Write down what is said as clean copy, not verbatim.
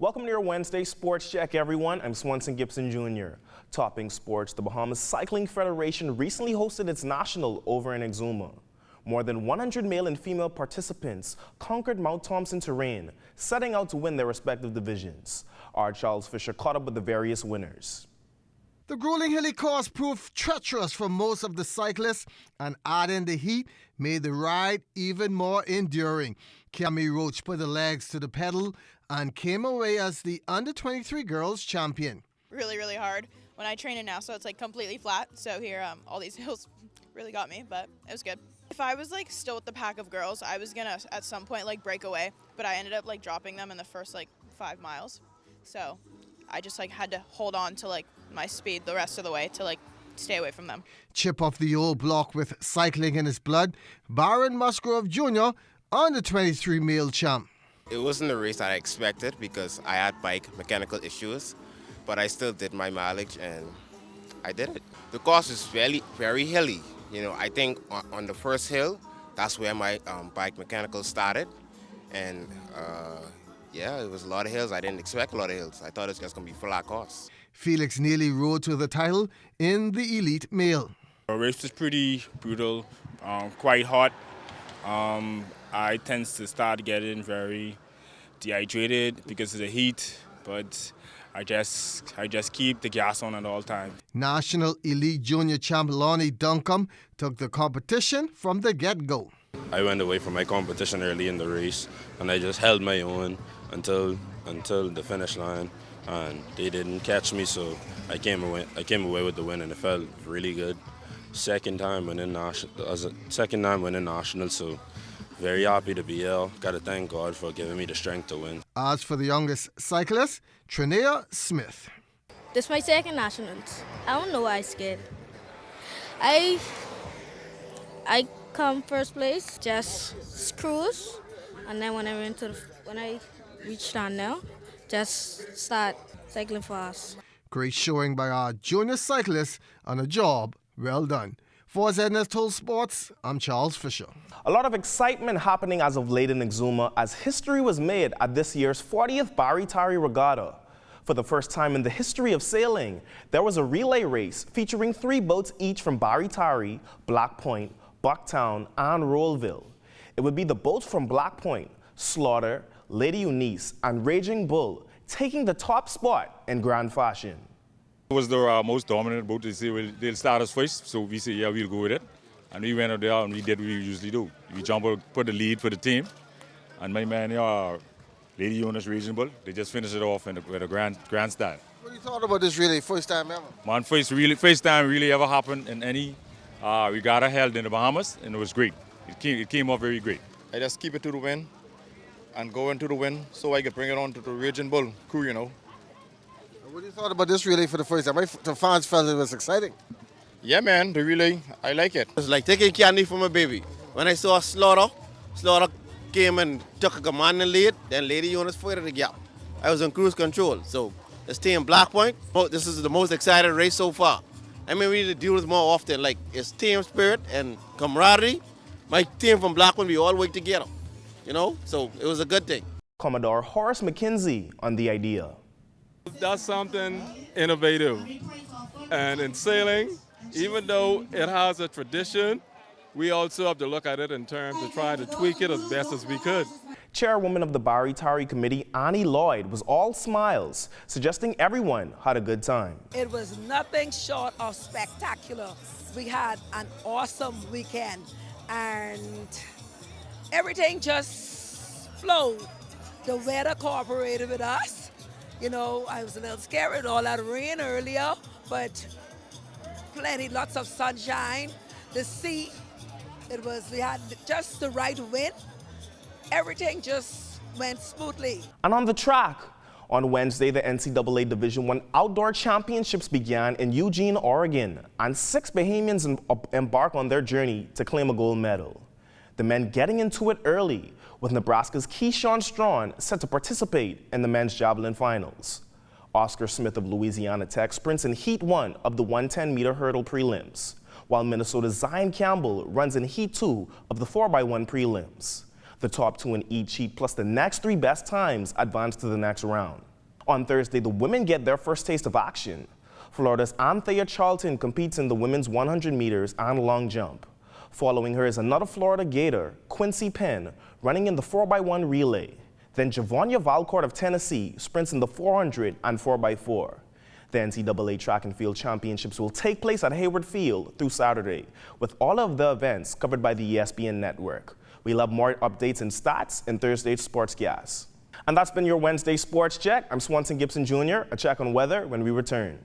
Welcome to your Wednesday Sports Check, everyone. I'm Swanson Gibson Jr. Topping sports, the Bahamas Cycling Federation recently hosted its national over in Exuma. More than 100 male and female participants conquered Mount Thompson terrain, setting out to win their respective divisions. Our Charles Fisher caught up with the various winners. The grueling hilly course proved treacherous for most of the cyclists, and adding the heat made the ride even more enduring. Cami Roach put the legs to the pedal and came away as the under-23 girls champion. Really hard. When I train in Nassau, it's like completely flat. So here, all these hills really got me, but it was good. If I was like still with the pack of girls, I was gonna at some point like break away, but I ended up like dropping them in the first like 5 miles. So I just like had to hold on to like my speed the rest of the way to like stay away from them. Chip off the old block with cycling in his blood, Baron Musgrove Jr., under-23 male champ. It wasn't the race that I expected because I had bike mechanical issues, but I still did my mileage and I did it. The course is very hilly. You know, I think on the first hill, that's where my bike mechanical started. And yeah, it was a lot of hills. I didn't expect a lot of hills. I thought it was just going to be a flat course. Felix nearly rode to the title in the elite male. The race was pretty brutal, quite hot. I tend to start getting very dehydrated because of the heat, but I just keep the gas on at all times. National Elite Junior champ Lonnie Duncombe took the competition from the get-go. I went away from my competition early in the race, and I just held my own until the finish line, and they didn't catch me, so I came away with the win, and it felt really good. Second time winning national, so very happy to be here. Got to thank God for giving me the strength to win. As for the youngest cyclist, Trinea Smith. This is my second nationals. I don't know why I'm scared. I come first place, just cruise, and then when I reach down now, just start cycling fast. Great showing by our junior cyclists on a job well done. For ZNS Total Sports, I'm Charles Fisher. A lot of excitement happening as of late in Exuma as history was made at this year's 40th Barry Tari Regatta. For the first time in the history of sailing, there was a relay race featuring 3 boats each from Barry Tari, Black Point, Bucktown, and Rollville. It would be the boats from Black Point, Slaughter, Lady Eunice, and Raging Bull taking the top spot in grand fashion. It was the most dominant boat. They say, well, they'll start us first, so we say, yeah, we'll go with it. And we went out there and we did what we usually do. We jump out, put the lead for the team, and my man, Lady Eunice, Raging Bull, they just finished it off with a grandstand. What do you thought about this really first time ever? Man, first time really ever happened in any regatta held in the Bahamas, and it was great. It came off very great. I just keep it to the wind and go into the wind so I could bring it on to the Raging Bull crew, you know. What do you thought about this relay for the first time? The fans felt it was exciting. Yeah, man, the relay, I like it. It's like taking candy from a baby. When I saw Slaughter came and took a command and lead, then Lady Eunice fired the gap. I was on cruise control, so this team Black Point, this is the most exciting race so far. I mean, we need to do this more often, like it's team spirit and camaraderie. My team from Black Point, we all work together, you know, so it was a good thing. Commodore Horace McKenzie on the idea. That's something innovative. And in sailing, even though it has a tradition, we also have to look at it in terms of trying to tweak it as best as we could. Chairwoman of the Barry Tari Committee, Annie Lloyd, was all smiles, suggesting everyone had a good time. It was nothing short of spectacular. We had an awesome weekend, and everything just flowed. The weather cooperated with us. You know, I was a little scared with all that rain earlier, but lots of sunshine. The sea, we had just the right wind. Everything just went smoothly. And on the track, on Wednesday, the NCAA Division I Outdoor Championships began in Eugene, Oregon, and 6 Bahamians embark on their journey to claim a gold medal. The men getting into it early, with Nebraska's Keyshawn Strawn set to participate in the men's javelin finals. Oscar Smith of Louisiana Tech sprints in Heat 1 of the 110-meter hurdle prelims, while Minnesota's Zion Campbell runs in Heat 2 of the 4x1 prelims. The top 2 in each heat plus the next 3 best times advance to the next round. On Thursday, the women get their first taste of action. Florida's Anthea Charlton competes in the women's 100 meters and long jump. Following her is another Florida Gator, Quincy Penn, running in the 4x1 relay. Then Javonia Valcourt of Tennessee sprints in the 400 and 4x4. The NCAA Track and Field Championships will take place at Hayward Field through Saturday, with all of the events covered by the ESPN network. We'll have more updates and stats in Thursday's Sportscast. And that's been your Wednesday Sports Check. I'm Swanson Gibson Jr. A check on weather when we return.